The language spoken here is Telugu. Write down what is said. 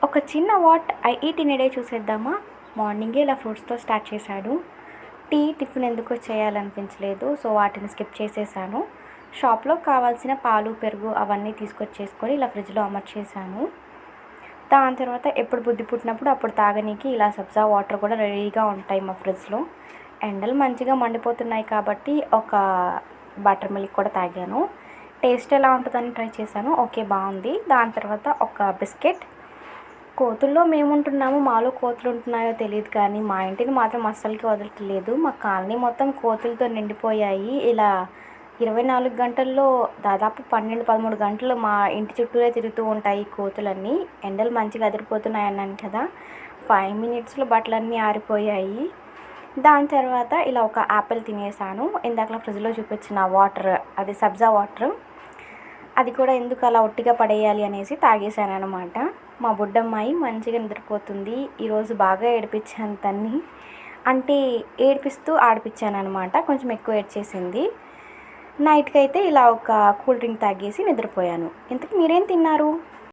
ఒక చిన్న what I eat in a day చూసేద్దామా. మార్నింగే ఇలా ఫ్రూట్స్తో స్టార్ట్ చేశాడు. టిఫిన్ ఎందుకో చేయాలనిపించలేదు, సో వాటిని స్కిప్ చేసేసాను. షాప్లో కావాల్సిన పాలు పెరుగు అవన్నీ తీసుకొచ్చేసుకొని ఇలా ఫ్రిడ్జ్లో అమర్చేసాను. దాని తర్వాత ఎప్పుడు బుద్ధి పుట్టినప్పుడు అప్పుడు తాగనీకి ఇలా సబ్జా వాటర్ కూడా రెడీగా ఉంటాయి మా ఫ్రిడ్జ్లో. ఎండలు మంచిగా మండిపోతున్నాయి కాబట్టి ఒక బటర్ మిల్క్ కూడా తాగాను. టేస్ట్ ఎలా ఉంటుందని ట్రై చేశాను. ఓకే, బాగుంది. దాని తర్వాత ఒక బిస్కెట్. కోతుల్లో మేము ఉంటున్నాము, మాలో కోతులు ఉంటున్నాయో తెలియదు కానీ మా ఇంటిని మాత్రం అస్సలకి వదలట్లేదు. మా కాలనీ మొత్తం కోతులతో నిండిపోయాయి. ఇలా 24 గంటల్లో దాదాపు 12-13 గంటలు మా ఇంటి చుట్టూరే తిరుగుతూ ఉంటాయి కోతులన్నీ. ఎండలు మంచిగా అదిరిపోతున్నాయి అన్నాను కదా, 5 మినిట్స్లో బట్టలన్నీ ఆరిపోయాయి. దాని తర్వాత ఇలా ఒక యాపిల్ తినేసాను. ఇందాకలా ఫ్రిడ్జ్లో చూపించిన వాటర్, అది సబ్జా వాటర్, అది కూడా ఎందుకు అలా ఒట్టిగా పడేయాలి అనేసి తాగేశాను అనమాట. మా బుడ్డమ్మాయి మంచిగా నిద్రపోతుంది. ఈరోజు బాగా ఏడిపించాను తన్ని, అంటే ఏడిపిస్తూ ఆడిపించాను అనమాట. కొంచెం ఎక్కువ ఏడ్చేసింది. నైట్కి అయితే ఇలా ఒక కూల్ డ్రింక్ తాగేసి నిద్రపోయాను. ఇంతకు మీరేం తిన్నారు?